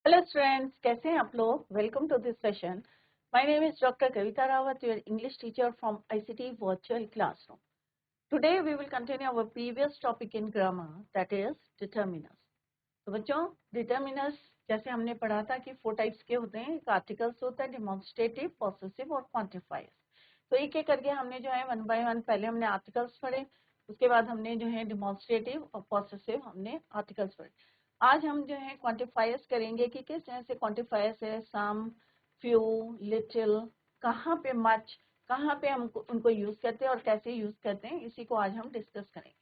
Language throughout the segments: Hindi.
हेलो स्टूडेंट्स, कैसे हैं आप लोग। Welcome to this session. My name is doctor Kavita Rawat, your English teacher from ICT virtual classroom. Today we will continue our previous topic in grammar, that is determiners. तो बच्चों, डिटर्मिनर्स जैसे हमने पढ़ा था कि 4 टाइप्स के होते हैं। एक आर्टिकल्स होता है, डेमोन्स्ट्रेटिव, पॉसेसिव और क्वांटिफायर्स। तो एक एक करके हमने जो है वन बाय वन, पहले हमने आर्टिकल्स पढ़े, उसके बाद हमने जो है डेमोन्स्ट्रेटिव और पॉसेसिव हमने आर्टिकल्स पढ़े। आज हम जो है क्वांटिफायर्स करेंगे कि किस तरह से क्वांटिफायर्स है, सम, फ्यू, लिटिल, कहाँ पे मच, कहाँ पे हम उनको यूज करते हैं और कैसे यूज करते हैं, इसी को आज हम डिस्कस करेंगे।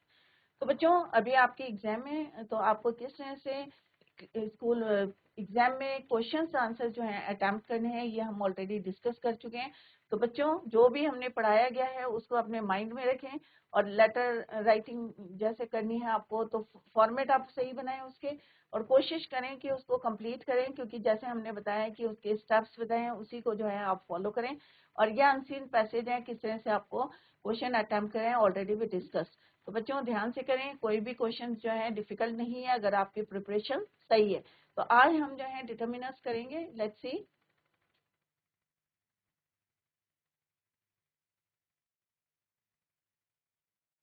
तो बच्चों, अभी आपके एग्जाम में तो आपको किस तरह से स्कूल एग्जाम में क्वेश्चंस आंसर जो है अटेम्प्ट करने हैं, ये हम ऑलरेडी डिस्कस कर चुके हैं। तो बच्चों, जो भी हमने पढ़ाया गया है उसको अपने माइंड में रखें और लेटर राइटिंग जैसे करनी है आपको, तो फॉर्मेट आप सही बनाएं उसके, और कोशिश करें कि उसको कंप्लीट करें, क्योंकि जैसे हमने बताया कि उसके स्टेप्स बताए हैं उसी को जो है आप फॉलो करें। और ये अनसीन पैसेज है, किस तरह से आपको क्वेश्चन अटेम्प्ट करें, ऑलरेडी भी डिस्कस। तो बच्चों ध्यान से करें, कोई भी क्वेश्चन जो है डिफिकल्ट नहीं है अगर आपकी प्रिपरेशन सही है। तो आज हम जो है डिटर्मिनर्स करेंगे। Let's see.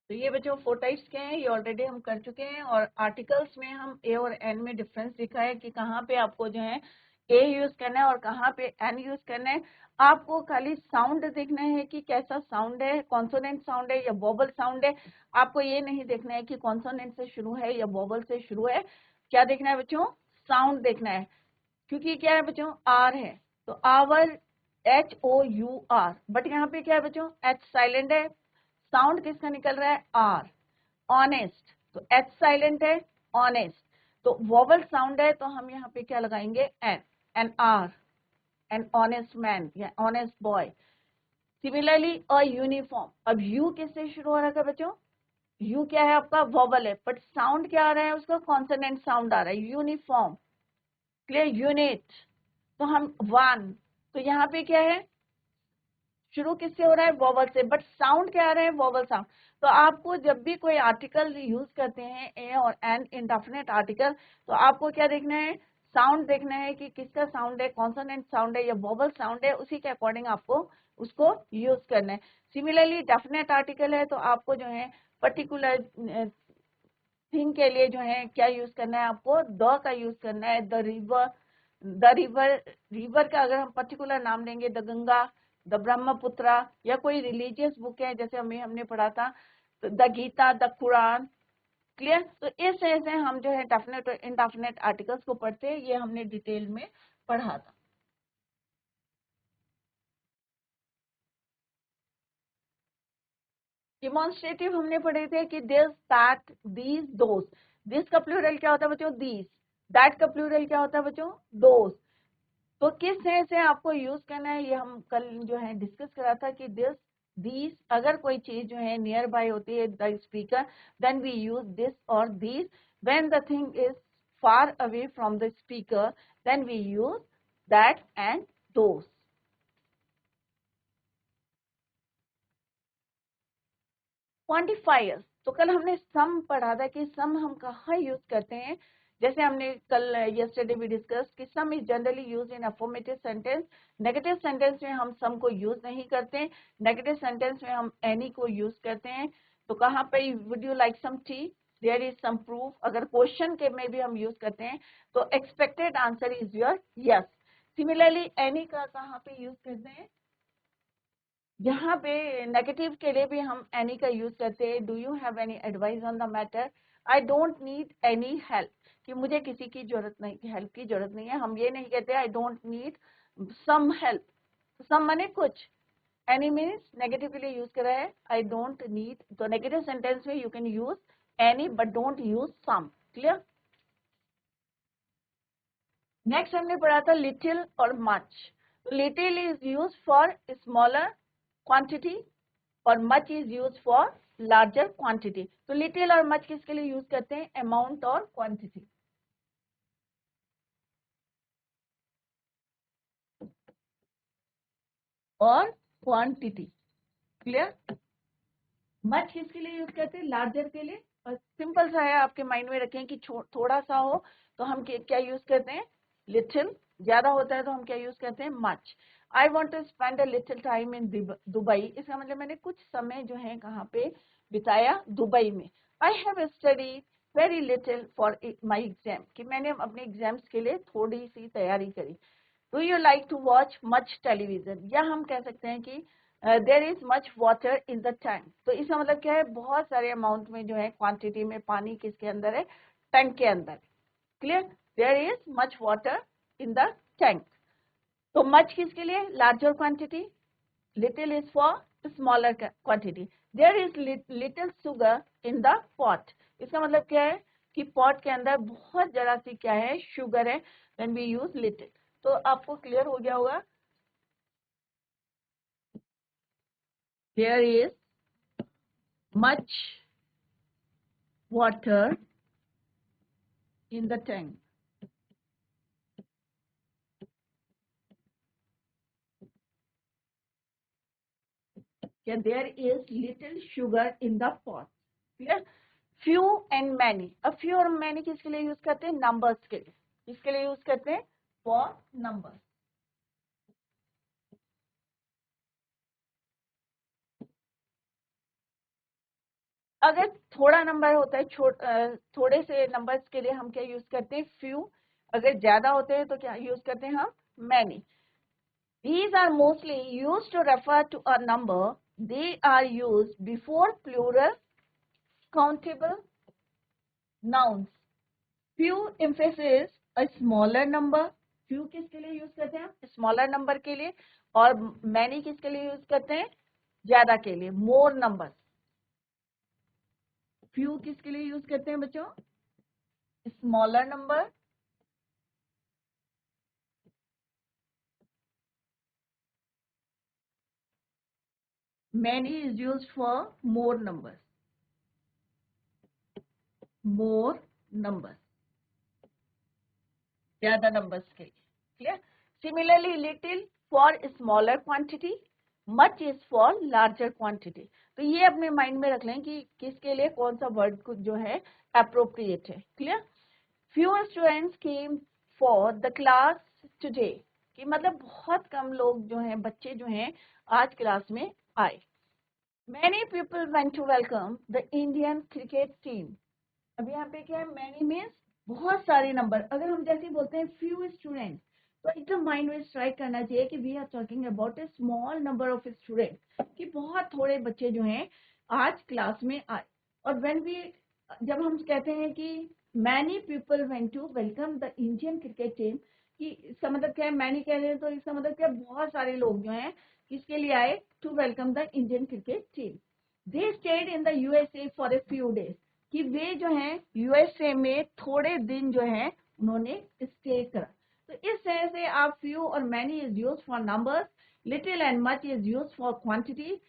तो ये बच्चों 4 टाइप्स के हैं, ये ऑलरेडी हम कर चुके हैं। और आर्टिकल्स में हम ए और एन में डिफरेंस दिखा है कि कहाँ पे आपको जो है ए यूज करना है और कहाँ पे एन यूज करना है। आपको खाली साउंड देखना है कि कैसा साउंड है, कॉन्सोनेंट साउंड है या वोबल साउंड है। आपको ये नहीं देखना है कि कॉन्सोनेंट से शुरू है या वोबल से शुरू है। क्या देखना है बच्चों? साउंड देखना है। क्योंकि क्या है बच्चों, आर है तो आवर, HOUR, बट यहाँ पे क्या है बच्चों, एच साइलेंट है। साउंड किसका निकल रहा है? आर। ऑनेस्ट, तो एच साइलेंट है, ऑनेस्ट। तो वोवल साउंड है तो हम यहाँ पे क्या लगाएंगे? An R, an honest man या honest boy. Similarly a uniform, अब यू किससे शुरू हो रहा है बच्चों? यू क्या है आपका? वोवल है, बट साउंड क्या आ रहा है उसका? कॉन्सोनेंट साउंड आ रहा है। Uniform, clear. यूनिट, तो हम वन, तो यहाँ पे क्या है? शुरू किससे हो रहा है? वोवल से, बट साउंड क्या आ रहा है? Vowel sound. तो आपको जब भी कोई आर्टिकल यूज करते हैं, ए और एन, इंडेफिनिट आर्टिकल, तो आपको क्या देखना है? साउंड देखना है कि किसका साउंड है, कॉन्सोनेंट साउंड है या वोवल साउंड है, उसी के अकॉर्डिंग आपको उसको यूज करना है। सिमिलरली डेफिनेट आर्टिकल है तो आपको जो है पर्टिकुलर थिंग के लिए जो है क्या यूज करना है? आपको द का यूज करना है। The river, the river, river का अगर हम पर्टिकुलर नाम लेंगे, द गंगा, द ब्रह्मपुत्रा, या कोई रिलीजियस बुक है जैसे हमने पढ़ा था the Gita, the Quran, clear. तो इस तरह से हम जो है डेफिनेट और इनडेफिनेट आर्टिकल्स को पढ़ते हैं, ये हमने डिटेल में पढ़ा था। डिमॉन्स्ट्रेटिव हमने पढ़े थे कि this, that, these, those. This का प्लूरल क्या होता है बच्चों? दीज। दैट का प्लूरल क्या होता है बच्चों? दोस। तो किस तरह से आपको यूज करना है, ये हम कल जो है डिस्कस करा था कि दिस, दीज, अगर कोई चीज जो है नियर बाय होती है the speaker, then we use this और these. When the thing is far away from the speaker, then we use that and those. Quantifiers, तो कल हमने सम पढ़ा था कि सम हम कहाँ यूज करते हैं। जैसे हमने कल यस्टरडे भी डिस्कस कि सम is generally use in affirmative sentence. Negative sentence में हम सम को यूज नहीं करते। नेगेटिव सेंटेंस में हम एनी को यूज करते हैं। तो कहाँ पे? Would you like some tea, there is some proof. अगर क्वेश्चन के में भी हम यूज करते हैं तो expected answer is your yes. Similarly any का कहाँ पे यूज करते हैं? यहाँ पे नेगेटिव के लिए भी हम एनी का यूज करते हैं। Do you have any advice on the matter? I don't need any help, कि मुझे किसी की जरूरत नहीं, हेल्प की जरूरत नहीं है। हम ये नहीं कहते I don't need some help. Some माने कुछ, एनी मीन्स नेगेटिव के लिए यूज करा है। आई डोंट नीड, तो नेगेटिव सेंटेंस में you can use any but don't use some, clear. Next हमने पढ़ा था लिटिल और much. Little is use for smaller quantity और much is use for larger quantity. तो लिटिल और मच किसके लिए यूज करते हैं? अमाउंट और क्वांटिटी। और क्वांटिटी, क्लियर। मच किसके लिए यूज करते हैं? लार्जर के लिए। और सिंपल सा है, आपके माइंड में रखें कि थोड़ा सा हो तो हम क्या यूज करते हैं? लिटिल, ज्यादा होता है तो हम क्या यूज करते हैं, much. I want to spend a little time in Dubai, इसका मतलब मैंने कुछ समय जो है कहाँ पे बिताया, दुबई में। I have studied very little for my exam, कि मैंने अपने एग्जाम्स के लिए थोड़ी सी तैयारी करी। Do you like to watch much television, या हम कह सकते हैं कि there is much water in the tank, तो इसका मतलब क्या है, बहुत सारे अमाउंट में जो है, क्वांटिटी में पानी किसके अंदर है, टैंक के अंदर। Clear, there is much water in the tank. तो मच किसके लिए, larger quantity, little is for smaller quantity. There is little sugar in the pot, इसका मतलब क्या है कि पॉट के अंदर बहुत जरा सी क्या है, शुगर है, व्हेन वी यूज लिटिल। तो आपको क्लियर हो गया होगा, there is much water in the tank, क्या there is little sugar in the pot. Clear, few and many, अब फ्यू और मैनी किसके लिए यूज करते हैं, नंबर्स के लिए, किसके लिए यूज करते हैं, फॉर नंबर्स। अगर थोड़ा नंबर होता है, थोड़े से नंबर्स के लिए हम क्या यूज करते हैं, फ्यू। अगर ज्यादा होते हैं तो क्या यूज करते हैं हम, many. These are mostly used to refer to a number. They are used before plural countable nouns. Few emphasizes a smaller number. Few किसके लिए यूज करते हैं, स्मॉलर नंबर के लिए, और मैनी किसके लिए यूज करते हैं, ज्यादा के लिए, मोर नंबर। फ्यू किसके लिए यूज करते हैं बच्चों, smaller number, many is used for more numbers, more numbers, ज्यादा नंबर्स के लिए। Clear, similarly little for smaller quantity, much is for larger quantity. तो ये अपने माइंड में रख लें कि किसके लिए कौन सा वर्ड जो है अप्रोप्रिएट है। Clear, few students came for the class today, कि मतलब बहुत कम लोग जो हैं, बच्चे जो हैं आज क्लास में आए। Many people went to welcome the Indian cricket team. अब यहाँ पे क्या है, मैनी मीन्स बहुत सारे नंबर। अगर हम जैसे बोलते हैं फ्यू स्टूडेंट, तो एकदम माइंड में स्ट्राइक करना चाहिए कि we are talking about a small number of student, कि बहुत थोड़े बच्चे जो हैं आज क्लास में आए। और व्हेन वी, जब हम कहते हैं कि many people went to welcome the Indian cricket team, कि इसका मतलब क्या है, मैनी कह रहे हैं तो इसका मतलब क्या है, बहुत सारे लोग जो हैं किसके लिए आए, to welcome the Indian cricket team. They stayed in the USA for a few days, कि वे जो हैं यूएसए में थोड़े दिन जो हैं उन्होंने स्टे करा। तो इस तरह से आप फ्यू और many is use for numbers, little and much is use for quantity,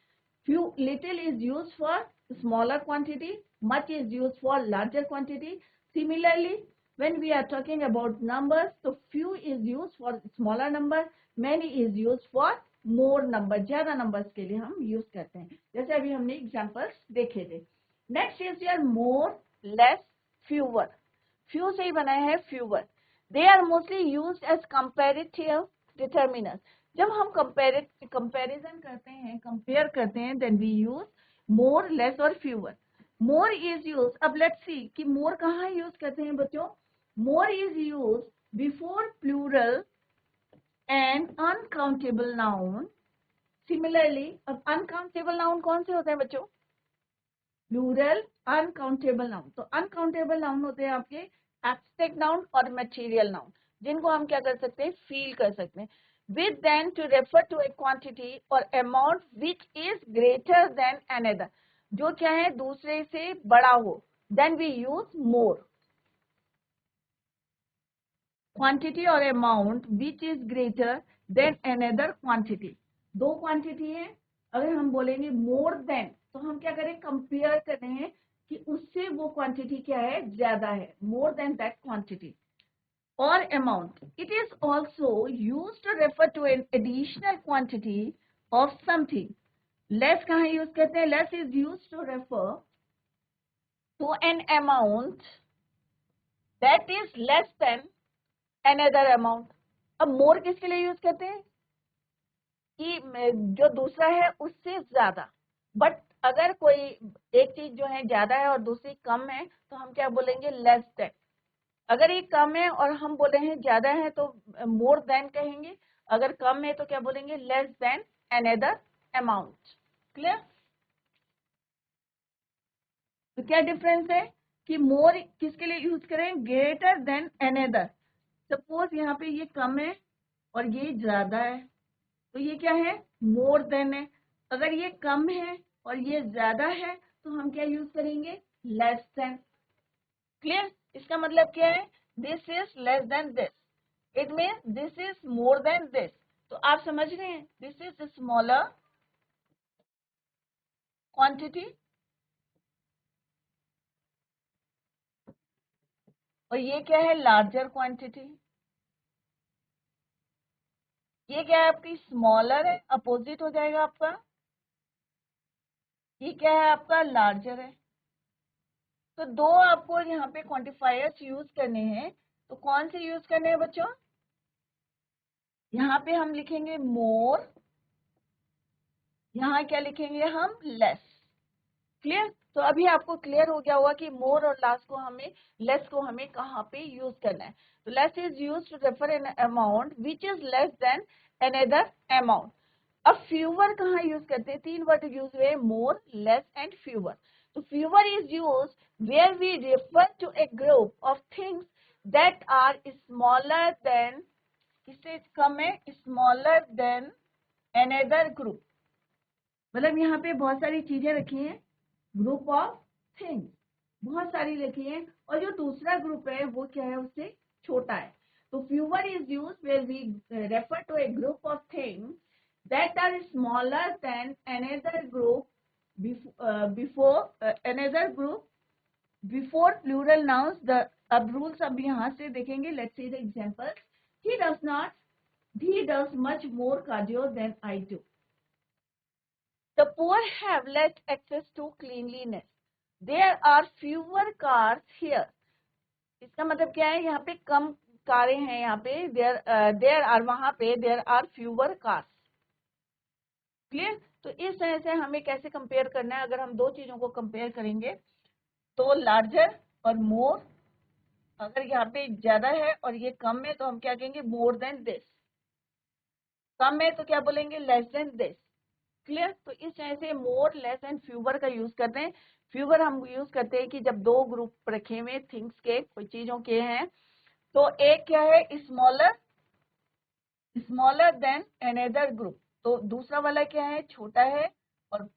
few little is used for smaller quantity, much is used for larger quantity. Similarly, when we are talking about numbers, so few is used for smaller number, many is used for more number, ज्यादा numbers के लिए हम use करते हैं, जैसे अभी हमने examples देखे थे। Next is your more, less, fewer. Few से ही बना है fewer. They are mostly used as comparative determinants. जब हम कंपैरिजन करते हैं, कंपेयर करते हैं, then we use more, less और फ्यूअर। मोर इज यूज, अब लेट्स सी कि मोर कहाँ यूज करते हैं बच्चों, more is use before plural and uncountable noun. Similarly, अब अनकाउंटेबल नाउन कौन से होते हैं बच्चों, प्लूरल, अनकाउंटेबल नाउन। तो अनकाउंटेबल नाउन होते हैं आपके एब्स्ट्रैक्ट नाउन और मटेरियल नाउन, जिनको हम क्या कर सकते हैं, फील कर सकते हैं। With then to refer to a quantity or amount which is greater than another, जो क्या है दूसरे से बड़ा हो, then we use more. Quantity or amount which is greater than another quantity, दो क्वांटिटी है, अगर हम बोलेंगे more than, तो हम क्या करें, कंपेयर कर रहे हैं कि उससे वो क्वांटिटी क्या है, ज्यादा है, more than that quantity. Or amount. It is also used to refer to an additional quantity of something. Less कहाँ use करते हैं, less is used to refer to an amount that is less than another amount. अब मोर किसके लिए यूज करते हैं कि जो दूसरा है उससे ज्यादा। बट अगर कोई एक चीज जो है ज्यादा है और दूसरी कम है तो हम क्या बोलेंगे, लेस देन। अगर ये कम है और हम बोले हैं ज्यादा है तो मोर देन कहेंगे, अगर कम है तो क्या बोलेंगे, less than another amount. Clear? तो क्या डिफरेंस है कि मोर किसके लिए यूज करें, ग्रेटर देन अनदर। सपोज यहाँ पे ये कम है और ये ज्यादा है तो ये क्या है, मोर देन है। अगर ये कम है और ये ज्यादा है तो हम क्या यूज करेंगे, लेस देन। क्लियर? इसका मतलब क्या है, this is less then this, it means this is more than this. तो आप समझ रहे हैं, दिस इज स्मॉलर क्वांटिटी और ये क्या है, लार्जर क्वांटिटी। ये क्या है आपकी, स्मॉलर है, अपोजिट हो जाएगा आपका। ये क्या है आपका, लार्जर है। तो दो आपको यहाँ पे क्वांटिफायर्स यूज करने हैं, तो कौन से यूज करने हैं बच्चों, यहाँ पे हम लिखेंगे मोर, यहाँ क्या लिखेंगे हम, लेस। क्लियर? तो अभी आपको क्लियर हो गया होगा कि मोर और लेस को हमें कहाँ पे यूज करना है। तो less is use to refer an amount which is less than another amount. अब फ्यूवर कहाँ यूज करते हैं, तीन वर्ड यूज हुए, मोर, लेस एंड फ्यूवर। तो fewer is use where we refer to a group of things that are smaller than, किससे कम है, स्मॉलर देन अनदर ग्रुप। मतलब यहाँ पे बहुत सारी चीजें रखी हैं, ग्रुप ऑफ थिंग्स बहुत सारी लिखी है, और जो दूसरा ग्रुप है वो क्या है, उससे छोटा है। तो fewer is use where we refer to a group of things that are smaller than another group before another group before plural nouns। the अब रूल्स अब यहाँ से देखेंगे, let's see the example। he does much more cardio than I do। The poor have less access to cleanliness। There are fewer cars here। इसका मतलब क्या है, यहाँ पे कम कारें हैं, यहाँ पे देयर आर, वहां पे there are fewer cars. Clear? तो इस तरह से हमें कैसे कंपेयर करना है, अगर हम दो चीजों को कंपेयर करेंगे तो लार्जर और मोर, अगर यहाँ पे ज्यादा है और ये कम है तो हम क्या कहेंगे, मोर देन दिस। कम है तो क्या बोलेंगे, लेस देन दिस। क्लियर? तो इस तरह से मोर, लेस एंड फ्यूवर का यूज करते हैं। फ्यूवर हम यूज करते हैं कि जब दो ग्रुप रखे हुए थिंग्स के, कोई चीजों के हैं, तो एक क्या है, smaller, smaller than another group. तो दूसरा वाला क्या है, छोटा है, और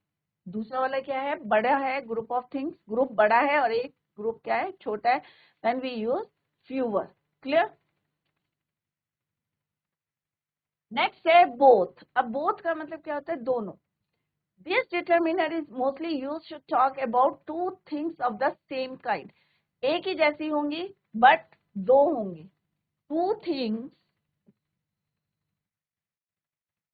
दूसरा वाला क्या है, बड़ा है। ग्रुप ऑफ थिंग्स, ग्रुप बड़ा है और एक ग्रुप क्या है, छोटा है। Then we use fewer. Clear? Next है बोथ। अब बोथ का मतलब क्या होता है, दोनों। This determiner is mostly use to talk about two things of the same kind. एक ही जैसी होंगी बट दो होंगी, two things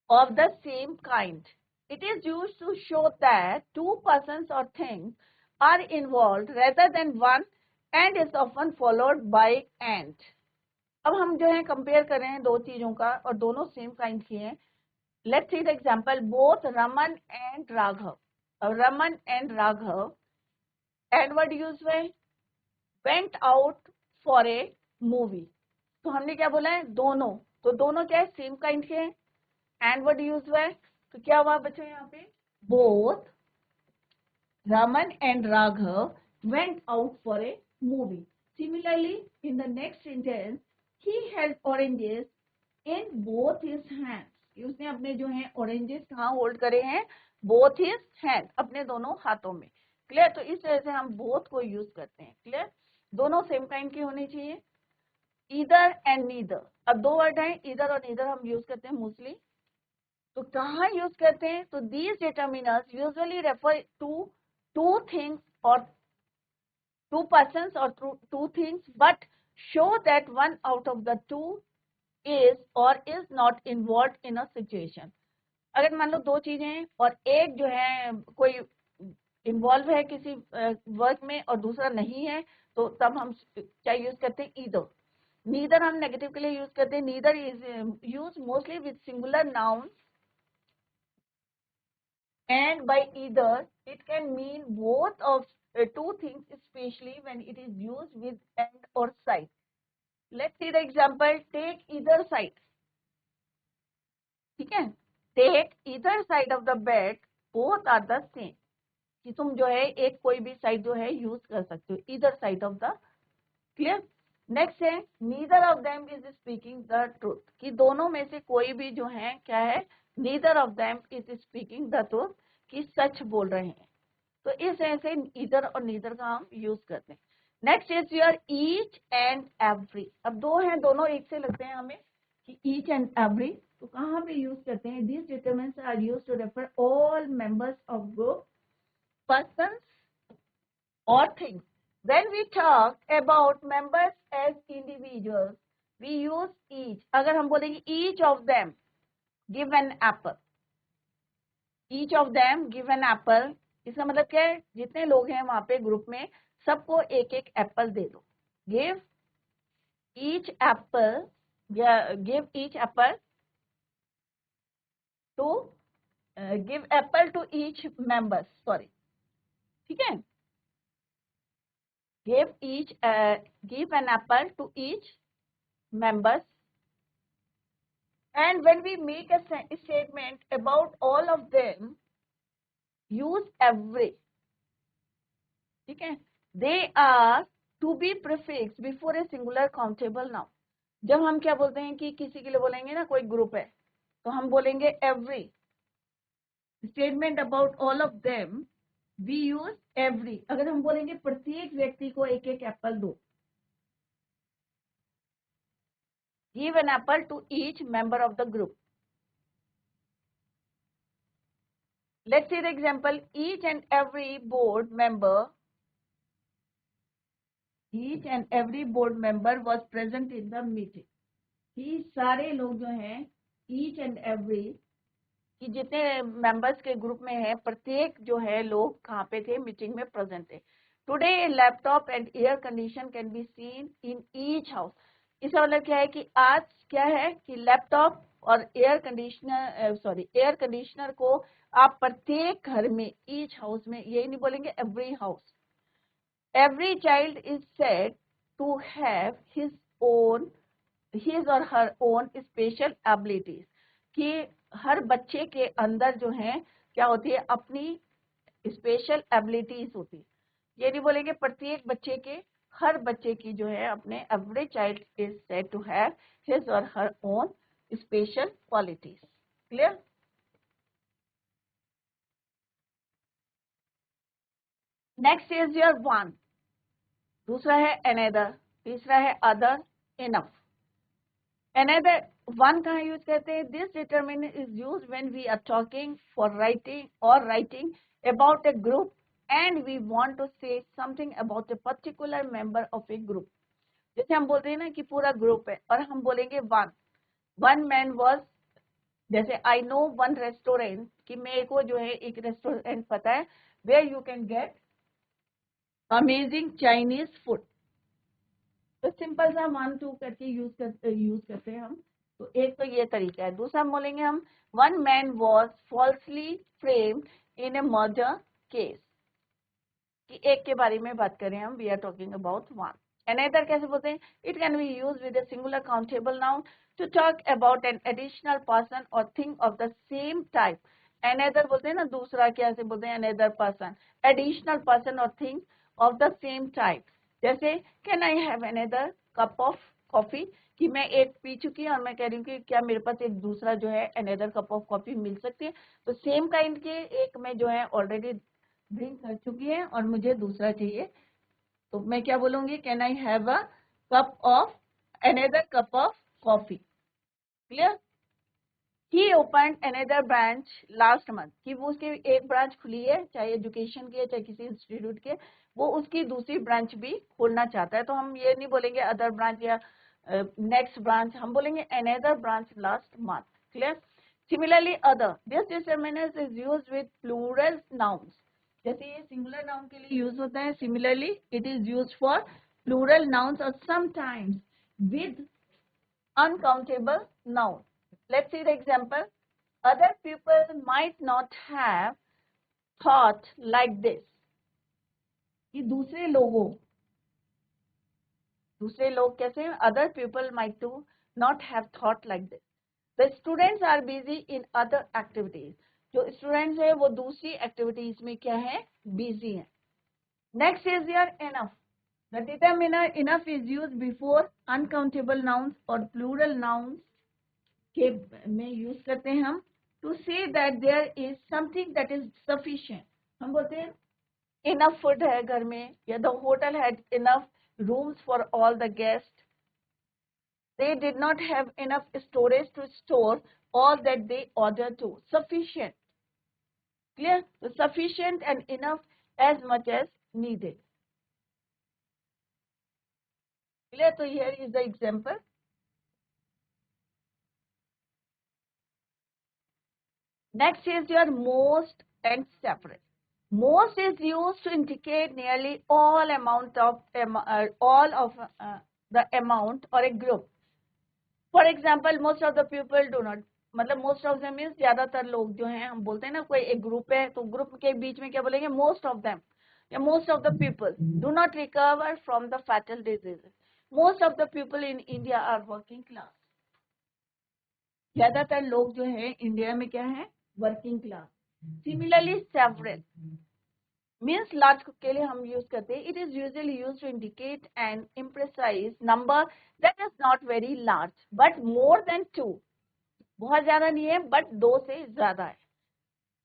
of the same kind। It is used to show that two persons or things are involved rather than one, and is often followed by and। अब हम जो है कंपेयर कर रहे हैं दो चीजों का और दोनों सेम काइंड की हैं। Let's see the example, both Raman and Raghav. अब Raman and Raghav, and word use हुए, went out for a movie. तो हमने क्या बोला है, दोनों। तो दोनों क्या है, सेम काइंड के हैं। एंड वर्ड यूज हुआ है, तो क्या हुआ बच्चों यहाँ पे, both Raman and Raghav went out for a movie। Similarly, in the next sentence, he held oranges in both his hands। उसने अपने जो है oranges कहाँ होल्ड करे हैं, both his hand, अपने दोनों हाथों में। क्लियर? तो इस तरह से हम both को यूज करते हैं। क्लियर? दोनों सेम काइंड के होने चाहिए। ईदर एंड नीदर, अब दो वर्ड हैं, ईदर और नीदर हम यूज करते हैं मोस्टली। तो कहाँ यूज करते हैं, तो these determiners usually refer to two things or two persons or two things, but show that one out of the two is or is not involved in a situation। अगर मान लो दो चीजें हैं और एक जो है कोई इन्वॉल्व है किसी वर्क में और दूसरा नहीं है, तो तब हम क्या यूज करते हैं, ईदर। नीदर हम नेगेटिव के लिए यूज करते हैं. Neither is use mostly with singular noun and by either it can mean both of two things, especially when it is used with and or side. Let's see the example. Take either side. ठीक है. Take either side of the bed. Both are the same. कि तुम जो है एक कोई भी साइड जो है यूज कर सकते हो. Either side of the. Clear? Next है neither of them is speaking the truth. कि दोनों में से कोई भी जो है क्या है, neither of them is speaking the truth. कि सच बोल रहे हैं. तो इस तरह से इधर और नीदर का हम यूज करते हैं. Next is your each and every. अब दो हैं, दोनों एक से लगते हैं हमें कि ईच एंड एवरी. तो कहाँ पे यूज करते हैं? This determinants are used to refer all members of group, persons और things. When we talk about members as individuals we use each. अगर हम बोलेंगे each of them give an apple, each of them give an apple, इसका मतलब क्या है? जितने लोग हैं वहां पे ग्रुप में सबको एक एक एप्पल दे दो. Give each apple, give each apple to, give apple to each members. Sorry, ठीक है. Give each, give an apple to each members. And when we make a statement about all of them use every. ठीक है. They are to be prefix before a singular countable noun. जब हम क्या बोलते हैं कि किसी के लिए बोलेंगे ना, कोई ग्रुप है, तो हम बोलेंगे every. Statement about all of them we use every. अगर हम बोलेंगे प्रत्येक व्यक्ति को एक एक एप्पल दो, give an apple to each member of the group. Let's see the example. Each and every board member, each and every board member was present in the meeting. कि सारे लोग जो हैं each and every, कि जितने मेंबर्स के ग्रुप में है प्रत्येक जो है लोग कहाँ पे थे? मीटिंग में प्रेजेंट थे. Today laptop and air condition can be seen in each house. इसका मतलब क्या है कि आज क्या है कि लैपटॉप और एयर कंडीशनर को आप प्रत्येक घर में, ईच हाउस में, यही नहीं बोलेंगे every house. Every child is said to have his or her own special abilities. कि हर बच्चे के अंदर जो है क्या होती है? अपनी स्पेशल एबिलिटीज होती है. ये नहीं बोलेंगे प्रत्येक बच्चे के, हर बच्चे की जो है अपने. Every child is said to have his और her own special qualities. Clear? Next is your one. दूसरा है अनदर. तीसरा है अदर, इनफ. अनदर, वन कहाँ यूज करते हैं? This determinant is used when we are talking for writing about a group and we want to say something about a particular member of a group. जैसे हम बोलते हैं ना कि पूरा ग्रुप है और हम बोलेंगे वन मैन वाज. जैसे आई नो वन रेस्टोरेंट, कि मेरे को जो है एक रेस्टोरेंट पता है where you can get amazing Chinese food. तो सिंपल सा 1 2 करके यूज करते हैं हम. तो एक तो ये तरीका है. दूसरा हम बोलेंगे हम one man was falsely framed in a murder case. कि एक के बारे में बात करें हम. We are talking about one. Another कैसे बोलते हैं? It can be use with a singular countable noun to talk about an additional person और thing of the same type. Another बोलते हैं ना, दूसरा कैसे बोलते हैं? अनदर पर्सन, एडिशनल पर्सन और thing of the same type. जैसे can I have another cup of coffee, कि मैं एक पी चुकी हूँ और मैं कह रही हूँ कि क्या मेरे पास एक दूसरा जो है अनदर कप ऑफ कॉफी मिल सकती है. तो सेम काइंड के एक मैं जो है ऑलरेडी ड्रिंक कर चुकी है और मुझे दूसरा चाहिए. तो मैं क्या बोलूंगी? Can I have a cup of, another cup of coffee. Clear? He open another branch last month. कि वो उसकी एक ब्रांच खुली है, चाहे एजुकेशन की है चाहे किसी इंस्टीट्यूट के, वो उसकी दूसरी ब्रांच भी खोलना चाहता है. तो हम ये नहीं बोलेंगे अदर ब्रांच या नेक्स्ट ब्रांच, हम बोलेंगे another branch last month. Clear? Similarly other, this determinant is used with plural nouns. जैसे ये सिंगुलर नाउन के लिए यूज होता है. Similarly it is used for plural nouns और sometimes with uncountable noun. Let's see the example. Other people might not have thought like this. ये दूसरे लोग कैसे हैं? Other people might do not have thought like this. The students are busy in other activities. जो students है वो दूसरी activities में क्या है? Busy है. Next is your enough. The determiner enough is used before uncountable nouns or plural nouns के में यूज करते हैं हम to say that there is something that is sufficient. हम बोलते हैं enough food है घर में, या the hotel had enough rooms for all the guests. They did not have enough storage to store all that they ordered to. Sufficient. Clear? So sufficient and enough as much as needed. Clear? So here is the example. Next is your most and separate. Most is used to indicate nearly all of the amount or a group. For example, most of the people do not. मतलब most of them means ज्यादातर लोग जो हैं, हम बोलते हैं ना कोई एक ग्रुप है तो ग्रुप के बीच में क्या बोलेंगे? most of them या most of the people do not recover from the fatal diseases. Most of the people in India are working class. ज्यादातर लोग जो है इंडिया में क्या है? Working class. Similarly several means large के लिए हम यूज करते हैं. It is usually use to indicate an imprecise number that is not very large but more than 2. बहुत ज्यादा नहीं है बट 2 से ज्यादा है.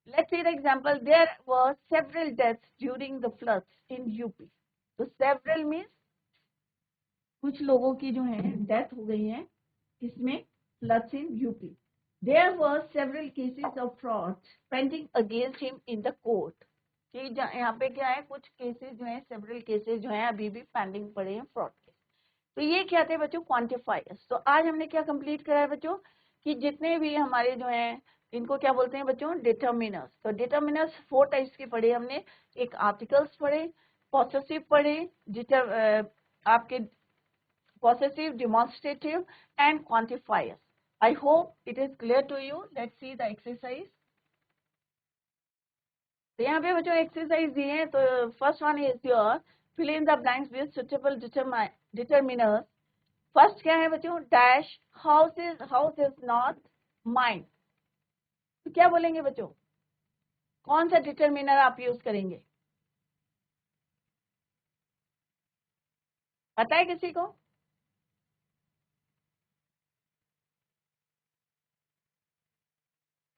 Let's see the example. There were several deaths during the floods in UP. तो सेवरल मीन्स कुछ लोगों की जो है डेथ हो गई है. किसमें? Floods in UP. There were several cases of fraud pending against him in the court. ठीक है, यहाँ पे क्या है? कुछ केसेस जो है, सेवरल केसेस जो है अभी भी पेंडिंग पड़े हैं फ्रॉड के. तो ये क्या थे बच्चों? क्वांटिफायर्स. तो आज हमने क्या कंप्लीट करा है बच्चों कि जितने भी हमारे जो हैं इनको क्या बोलते हैं बच्चों? डिटर्मिनर्स. तो डिटर्मिनर्स 4 टाइप्स के पढ़े हमने. एक आर्टिकल्स पढ़े, पॉसेसिव पढ़े, आपके possessive, demonstrative and quantifiers. I hope it is clear to you. Let's see the exercise. तो यहाँ पे बच्चों एक्सरसाइज दिए हैं. तो first one is your fill in the blanks with suitable determiners. First क्या है बच्चों? Dash house is not mine. तो क्या बोलेंगे बच्चों? कौन सा डिटरमिनर आप यूज करेंगे? पता है किसी को?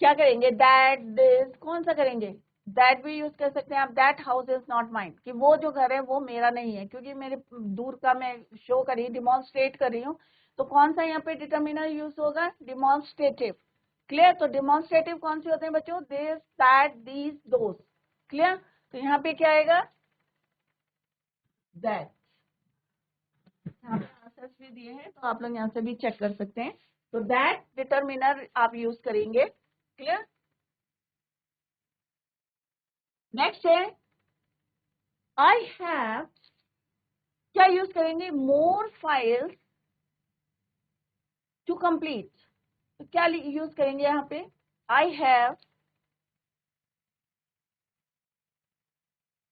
क्या करेंगे? दैट, दिस, कौन सा करेंगे? दैट भी यूज कर सकते हैं आप. That house is not mine, कि वो जो घर है वो मेरा नहीं है, क्योंकि मेरे दूर का मैं शो कर रही, डिमॉन्स्ट्रेट कर रही हूँ. तो कौन सा यहाँ पे डिटर्मिनर यूज होगा? डिमॉन्स्ट्रेटिव. क्लियर? तो डिमॉन्स्ट्रेटिव कौन से होते हैं बच्चों? This, that, these, those. Clear? तो यहाँ पे क्या आएगा? दैट. यहाँ पे आंसर्स भी दिए हैं तो आप लोग यहाँ से भी चेक कर सकते हैं. तो दैट डिटर्मिनर आप यूज करेंगे. क्लियर? नेक्स्ट है आई हैव. क्या यूज करेंगे? मोर फाइल्स टू कंप्लीट. तो क्या यूज करेंगे यहाँ पे? I have.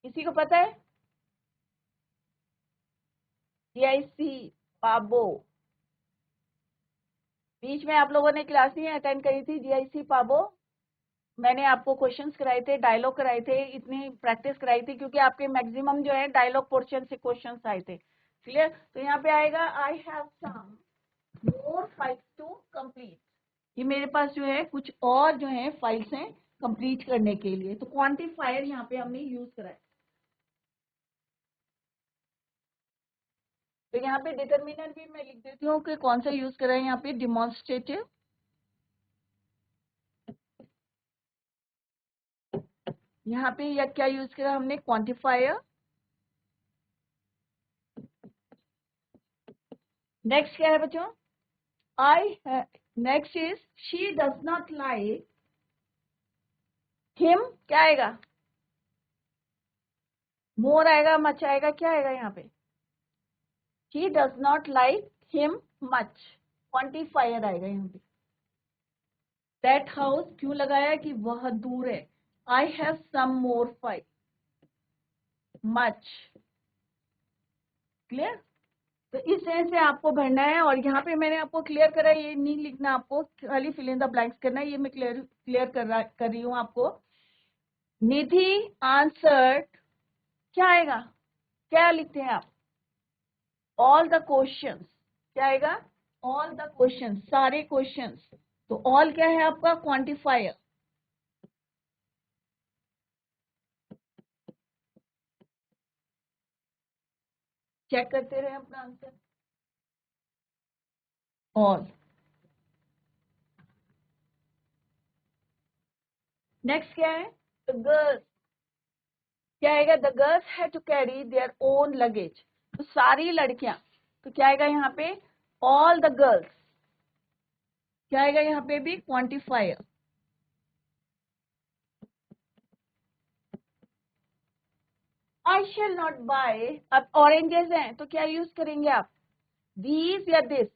किसी को पता है? GIC पाबो. बीच में आप लोगों ने क्लास नहीं अटेंड करी थी. GIC पाबो मैंने आपको क्वेश्चंस कराए थे, डायलॉग कराए थे, इतनी प्रैक्टिस कराई थी क्योंकि आपके मैक्सिमम जो है डायलॉग पोर्शन से क्वेश्चंस आए थे. क्लियर? तो यहाँ पे आएगा I have some more files to complete. ये मेरे पास जो है कुछ और जो है फाइल्स हैं कंप्लीट करने के लिए. तो क्वांटिफायर यहाँ पे हमने यूज करा है. तो यहाँ पे डिटर्मिनर भी मैं लिख देती हूँ कि कौन सा यूज करा है यहाँ पे. डिमॉन्स्ट्रेटिव. यहाँ पे या क्या यूज करा हमने? क्वांटिफायर. नेक्स्ट क्या है बच्चों? Next is she does not like him. क्या आएगा? मोर आएगा, मच आएगा, क्या आएगा यहाँ पे? She does not like him much, quantifier आएगा यहाँ पे। दैट हाउस क्यों लगाया कि वह दूर है। I have some more five, much. Clear. तो इस तरह से आपको भरना है। और यहाँ पे मैंने आपको क्लियर करा, ये नहीं लिखना आपको, खाली फिल इन द ब्लैंक्स करना है। ये मैं क्लियर कर रही हूँ आपको। निधि आंसर्ड, क्या आएगा, क्या लिखते हैं आप, ऑल द क्वेश्चंस। क्या आएगा, ऑल द क्वेश्चंस, सारे क्वेश्चंस। तो ऑल क्या है आपका, क्वांटिफायर। चेक करते रहे अपना आंसर, ऑल। नेक्स्ट क्या है, द गर्ल्स। क्या आएगा, the girls had to carry their own luggage. तो सारी लड़कियां, तो क्या आएगा यहाँ पे, ऑल द गर्ल्स। क्या आएगा यहाँ पे भी, quantifier. I shall not buy, अब ऑरेंजेस हैं तो क्या यूज करेंगे आप, दीज या दिस।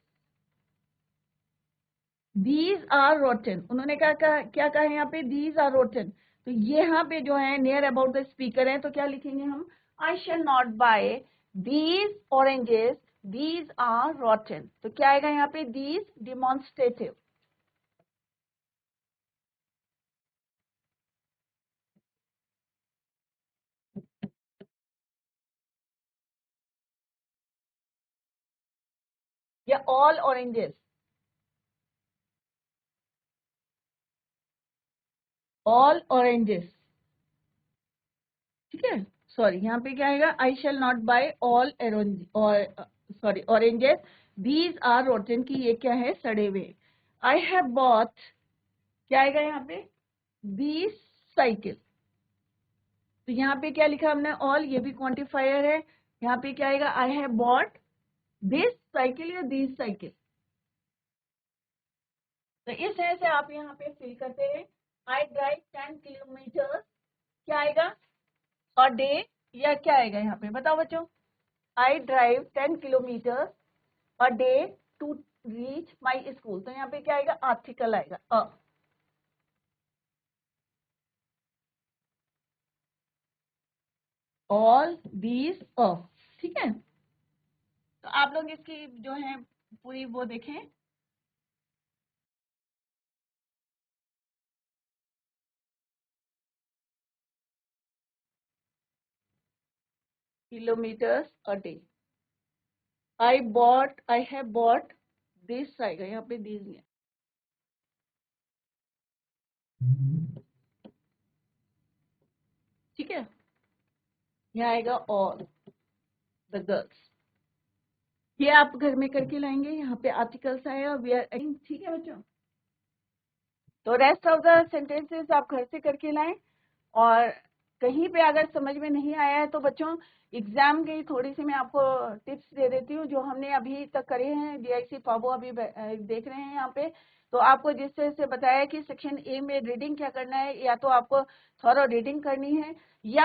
दीज आर रोटन, उन्होंने क्या कहा यहाँ पे, दीज आर रोटन। तो ये यहाँ पे जो है नियर अबाउट द स्पीकर है, तो क्या लिखेंगे हम, I shall not buy these oranges, these are rotten. तो क्या आएगा यहाँ पे, दीज डिमॉन्स्ट्रेटिव। या ऑल ऑरेंजेस, ऑल ऑरेंजेस। ठीक है, सॉरी यहाँ पे क्या आएगा, I shall not buy all sorry oranges, these are rotten, की ये क्या है, सड़े हुए। आई हैव बॉट, क्या आएगा यहाँ पे, दीज साइकिल। तो यहाँ पे क्या लिखा हमने, ऑल, ये भी क्वांटिफायर है। यहाँ पे क्या आएगा, I have bought this cycle या दीज साइकिल। तो इस तरह से आप यहाँ पे फिल करते हैं। आई ड्राइव 10 किलोमीटर, क्या आएगा, अ डे, या क्या आएगा यहाँ पे, बताओ बच्चों। I drive 10 kilometre a day to reach my school. तो यहाँ पे क्या आएगा, आर्टिकल आएगा अ। ऑल दीज अ। ठीक है, तो आप लोग इसकी जो है पूरी वो देखें। Kilometres a day. I have bought this आएगा यहाँ पे, दिस नहीं है। ठीक है, यहाँ आएगा ऑल द गर्ल्स। ये आप घर में करके लाएंगे, यहाँ पे आर्टिकल्स आएगा, वी आर। ठीक है बच्चों, तो रेस्ट ऑफ द सेंटेंसेस आप घर से करके लाएं। और कहीं पे अगर समझ में नहीं आया है तो बच्चों, एग्जाम की थोड़ी सी मैं आपको टिप्स दे देती हूँ, जो हमने अभी तक करे हैं। डीआईसी पाबो अभी देख रहे हैं यहाँ पे। तो आपको जिस तरह से बताया कि सेक्शन ए में रीडिंग क्या करना है, या तो आपको थोड़ा रीडिंग करनी है, या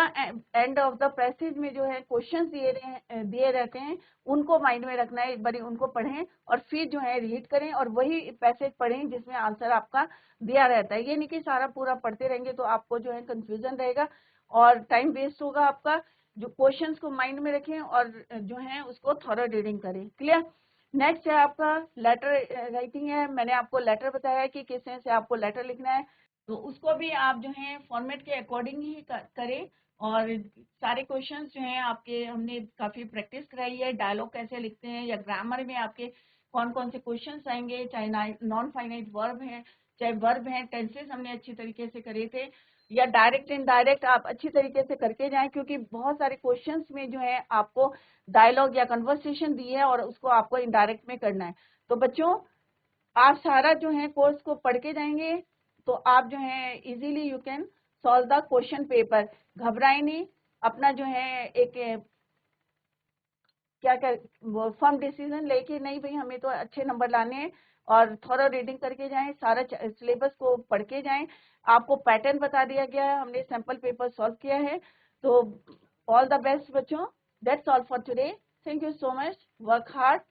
एंड ऑफ द पैसेज में जो है क्वेश्चंस दिए रहते हैं, उनको माइंड में रखना है। एक बार उनको पढ़ें और फिर जो है रीड करें, और वही पैसेज पढ़ें जिसमें आंसर आपका दिया रहता है। ये नहीं कि सारा पूरा पढ़ते रहेंगे तो आपको जो है कंफ्यूजन रहेगा और टाइम वेस्ट होगा आपका। जो क्वेश्चंस को माइंड में रखें और जो है उसको थॉरो रीडिंग करें। क्लियर। नेक्स्ट है आपका लेटर राइटिंग है। मैंने आपको लेटर बताया कि किस तरह से आपको लेटर लिखना है, तो उसको भी आप जो है फॉर्मेट के अकॉर्डिंग ही करें। और सारे क्वेश्चंस जो हैं आपके, हमने काफी प्रैक्टिस कराई है, डायलॉग कैसे लिखते हैं, या ग्रामर में आपके कौन कौन से क्वेश्चंस आएंगे, चाहे नॉन फाइनाइट वर्ब है, चाहे वर्ब है, टेंसेस हमने अच्छी तरीके से करे थे, या डायरेक्ट इनडायरेक्ट आप अच्छी तरीके से करके जाएं, क्योंकि बहुत सारे क्वेश्चंस में जो है आपको डायलॉग या कन्वर्सेशन दी है और उसको आपको इनडायरेक्ट में करना है। तो बच्चों, आप सारा जो है कोर्स को पढ़ के जाएंगे तो आप जो है easily you can solve the question paper. घबराए नहीं, अपना जो है एक क्या कर वो फर्म डिसीजन लेके, नहीं भाई हमें तो अच्छे नंबर लाने हैं, और थोड़ा रीडिंग करके जाएं, सारा सिलेबस को पढ़ के जाएं। आपको पैटर्न बता दिया गया है, हमने सैंपल पेपर सॉल्व किया है। तो ऑल द बेस्ट बच्चों, that's all for today. Thank you so much, work hard.